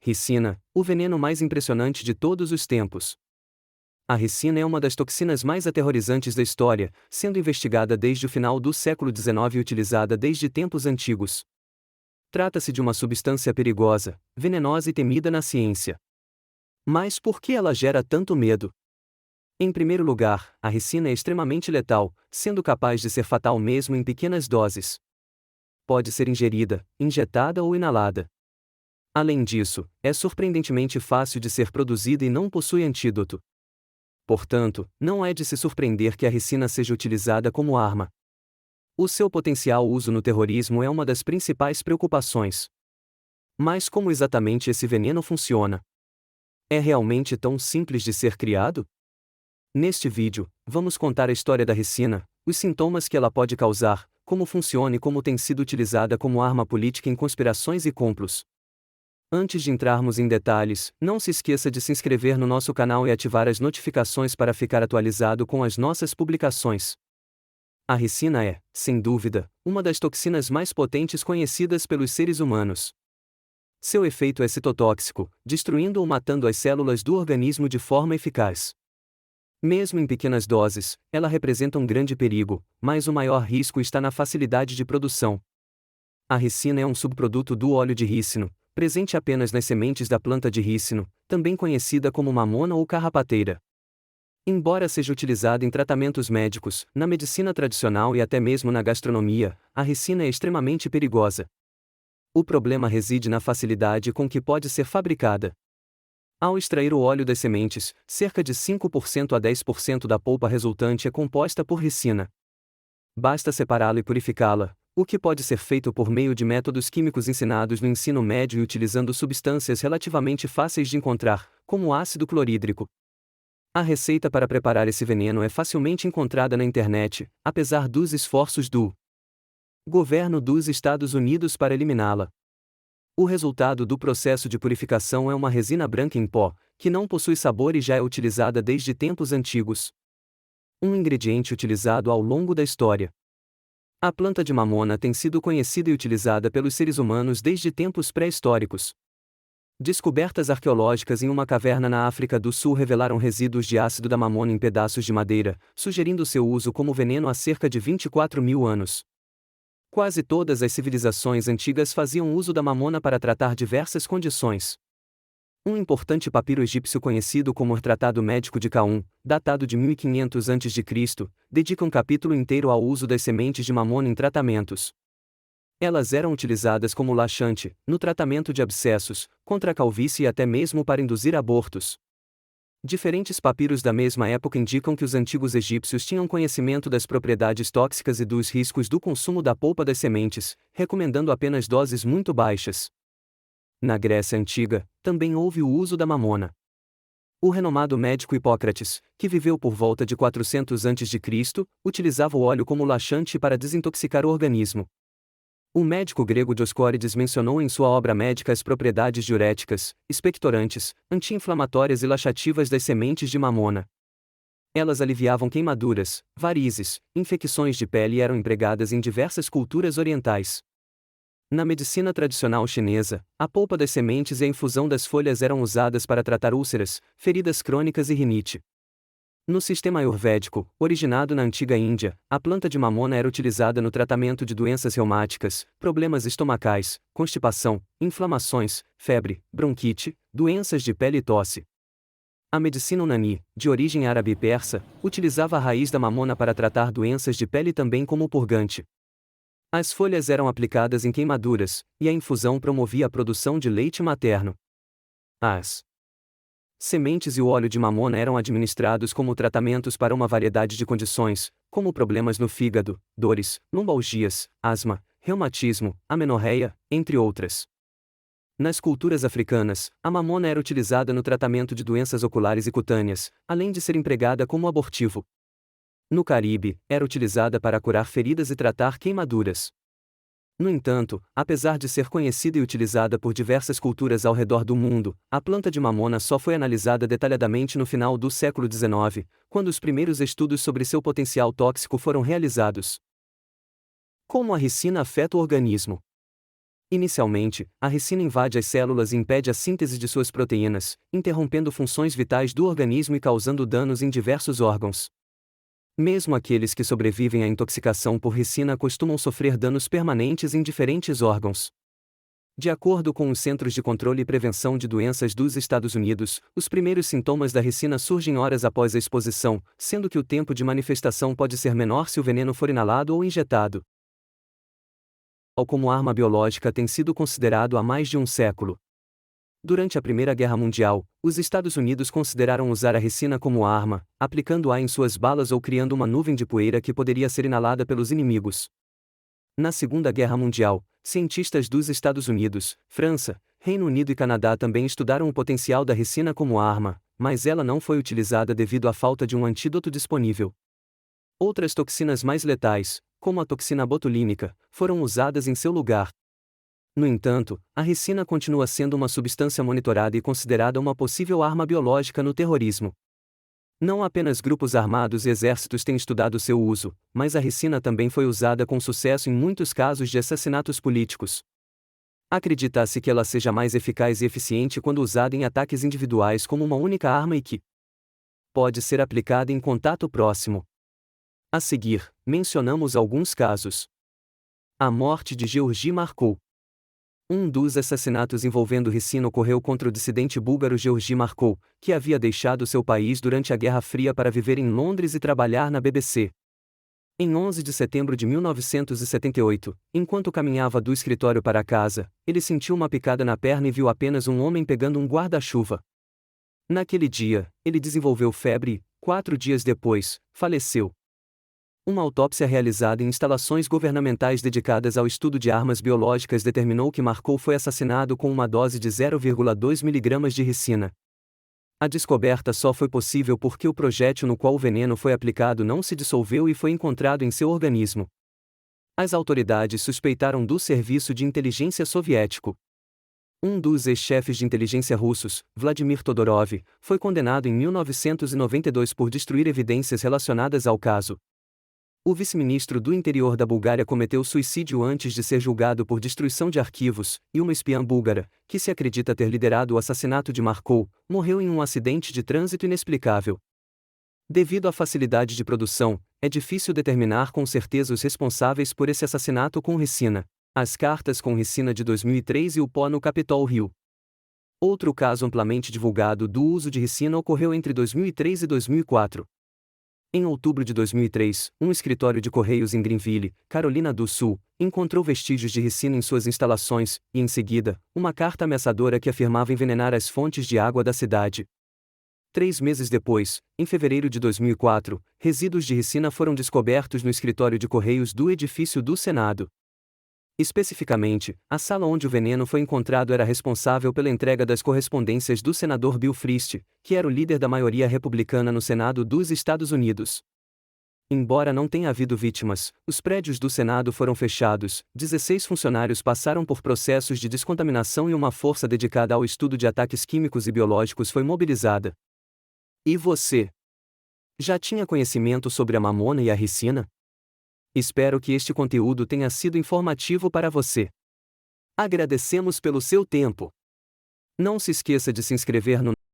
Ricina, o veneno mais impressionante de todos os tempos. A ricina é uma das toxinas mais aterrorizantes da história, sendo investigada desde o final do século XIX e utilizada desde tempos antigos. Trata-se de uma substância perigosa, venenosa e temida na ciência. Mas por que ela gera tanto medo? Em primeiro lugar, a ricina é extremamente letal, sendo capaz de ser fatal mesmo em pequenas doses. Pode ser ingerida, injetada ou inalada. Além disso, é surpreendentemente fácil de ser produzida e não possui antídoto. Portanto, não é de se surpreender que a ricina seja utilizada como arma. O seu potencial uso no terrorismo é uma das principais preocupações. Mas como exatamente esse veneno funciona? É realmente tão simples de ser criado? Neste vídeo, vamos contar a história da ricina, os sintomas que ela pode causar, como funciona e como tem sido utilizada como arma política em conspirações e complots. Antes de entrarmos em detalhes, não se esqueça de se inscrever no nosso canal e ativar as notificações para ficar atualizado com as nossas publicações. A ricina é, sem dúvida, uma das toxinas mais potentes conhecidas pelos seres humanos. Seu efeito é citotóxico, destruindo ou matando as células do organismo de forma eficaz. Mesmo em pequenas doses, ela representa um grande perigo, mas o maior risco está na facilidade de produção. A ricina é um subproduto do óleo de rícino, presente apenas nas sementes da planta de rícino, também conhecida como mamona ou carrapateira. Embora seja utilizada em tratamentos médicos, na medicina tradicional e até mesmo na gastronomia, a ricina é extremamente perigosa. O problema reside na facilidade com que pode ser fabricada. Ao extrair o óleo das sementes, cerca de 5% a 10% da polpa resultante é composta por ricina. Basta separá-la e purificá-la, o que pode ser feito por meio de métodos químicos ensinados no ensino médio e utilizando substâncias relativamente fáceis de encontrar, como ácido clorídrico. A receita para preparar esse veneno é facilmente encontrada na internet, apesar dos esforços do governo dos Estados Unidos para eliminá-la. O resultado do processo de purificação é uma resina branca em pó, que não possui sabor e já é utilizada desde tempos antigos. Um ingrediente utilizado ao longo da história. A planta de mamona tem sido conhecida e utilizada pelos seres humanos desde tempos pré-históricos. Descobertas arqueológicas em uma caverna na África do Sul revelaram resíduos de ácido da mamona em pedaços de madeira, sugerindo seu uso como veneno há cerca de 24 mil anos. Quase todas as civilizações antigas faziam uso da mamona para tratar diversas condições. Um importante papiro egípcio conhecido como o Tratado Médico de Caum, datado de 1500 a.C., dedica um capítulo inteiro ao uso das sementes de mamona em tratamentos. Elas eram utilizadas como laxante, no tratamento de abscessos, contra a calvície e até mesmo para induzir abortos. Diferentes papiros da mesma época indicam que os antigos egípcios tinham conhecimento das propriedades tóxicas e dos riscos do consumo da polpa das sementes, recomendando apenas doses muito baixas. Na Grécia Antiga, também houve o uso da mamona. O renomado médico Hipócrates, que viveu por volta de 400 a.C., utilizava o óleo como laxante para desintoxicar o organismo. O médico grego Dioscórides mencionou em sua obra médica as propriedades diuréticas, expectorantes, anti-inflamatórias e laxativas das sementes de mamona. Elas aliviavam queimaduras, varizes, infecções de pele e eram empregadas em diversas culturas orientais. Na medicina tradicional chinesa, a polpa das sementes e a infusão das folhas eram usadas para tratar úlceras, feridas crônicas e rinite. No sistema ayurvédico, originado na antiga Índia, a planta de mamona era utilizada no tratamento de doenças reumáticas, problemas estomacais, constipação, inflamações, febre, bronquite, doenças de pele e tosse. A medicina Unani, de origem árabe e persa, utilizava a raiz da mamona para tratar doenças de pele também como purgante. As folhas eram aplicadas em queimaduras, e a infusão promovia a produção de leite materno. As sementes e o óleo de mamona eram administrados como tratamentos para uma variedade de condições, como problemas no fígado, dores, lombalgias, asma, reumatismo, amenorreia, entre outras. Nas culturas africanas, a mamona era utilizada no tratamento de doenças oculares e cutâneas, além de ser empregada como abortivo. No Caribe, era utilizada para curar feridas e tratar queimaduras. No entanto, apesar de ser conhecida e utilizada por diversas culturas ao redor do mundo, a planta de mamona só foi analisada detalhadamente no final do século XIX, quando os primeiros estudos sobre seu potencial tóxico foram realizados. Como a ricina afeta o organismo? Inicialmente, a ricina invade as células e impede a síntese de suas proteínas, interrompendo funções vitais do organismo e causando danos em diversos órgãos. Mesmo aqueles que sobrevivem à intoxicação por ricina costumam sofrer danos permanentes em diferentes órgãos. De acordo com os Centros de Controle e Prevenção de Doenças dos Estados Unidos, os primeiros sintomas da ricina surgem horas após a exposição, sendo que o tempo de manifestação pode ser menor se o veneno for inalado ou injetado. Como arma biológica tem sido considerado há mais de um século. Durante a Primeira Guerra Mundial, os Estados Unidos consideraram usar a ricina como arma, aplicando-a em suas balas ou criando uma nuvem de poeira que poderia ser inalada pelos inimigos. Na Segunda Guerra Mundial, cientistas dos Estados Unidos, França, Reino Unido e Canadá também estudaram o potencial da ricina como arma, mas ela não foi utilizada devido à falta de um antídoto disponível. Outras toxinas mais letais, como a toxina botulínica, foram usadas em seu lugar. No entanto, a ricina continua sendo uma substância monitorada e considerada uma possível arma biológica no terrorismo. Não apenas grupos armados e exércitos têm estudado seu uso, mas a ricina também foi usada com sucesso em muitos casos de assassinatos políticos. Acredita-se que ela seja mais eficaz e eficiente quando usada em ataques individuais como uma única arma e que pode ser aplicada em contato próximo. A seguir, mencionamos alguns casos. A morte de Georgi Markov. Um dos assassinatos envolvendo ricina ocorreu contra o dissidente búlgaro Georgi Markov, que havia deixado seu país durante a Guerra Fria para viver em Londres e trabalhar na BBC. Em 11 de setembro de 1978, enquanto caminhava do escritório para casa, ele sentiu uma picada na perna e viu apenas um homem pegando um guarda-chuva. Naquele dia, ele desenvolveu febre e, 4 dias depois, faleceu. Uma autópsia realizada em instalações governamentais dedicadas ao estudo de armas biológicas determinou que Markov foi assassinado com uma dose de 0,2 mg de ricina. A descoberta só foi possível porque o projétil no qual o veneno foi aplicado não se dissolveu e foi encontrado em seu organismo. As autoridades suspeitaram do serviço de inteligência soviético. Um dos ex-chefes de inteligência russos, Vladimir Todorov, foi condenado em 1992 por destruir evidências relacionadas ao caso. O vice-ministro do interior da Bulgária cometeu suicídio antes de ser julgado por destruição de arquivos, e uma espiã búlgara, que se acredita ter liderado o assassinato de Markov, morreu em um acidente de trânsito inexplicável. Devido à facilidade de produção, é difícil determinar com certeza os responsáveis por esse assassinato com ricina. As cartas com ricina de 2003 e o pó no Capitol Hill. Outro caso amplamente divulgado do uso de ricina ocorreu entre 2003 e 2004. Em outubro de 2003, um escritório de correios em Greenville, Carolina do Sul, encontrou vestígios de ricina em suas instalações, e em seguida, uma carta ameaçadora que afirmava envenenar as fontes de água da cidade. 3 meses depois, em fevereiro de 2004, resíduos de ricina foram descobertos no escritório de correios do edifício do Senado. Especificamente, a sala onde o veneno foi encontrado era responsável pela entrega das correspondências do senador Bill Frist, que era o líder da maioria republicana no Senado dos Estados Unidos. Embora não tenha havido vítimas, os prédios do Senado foram fechados, 16 funcionários passaram por processos de descontaminação e uma força dedicada ao estudo de ataques químicos e biológicos foi mobilizada. E você? Já tinha conhecimento sobre a mamona e a ricina? Espero que este conteúdo tenha sido informativo para você. Agradecemos pelo seu tempo. Não se esqueça de se inscrever no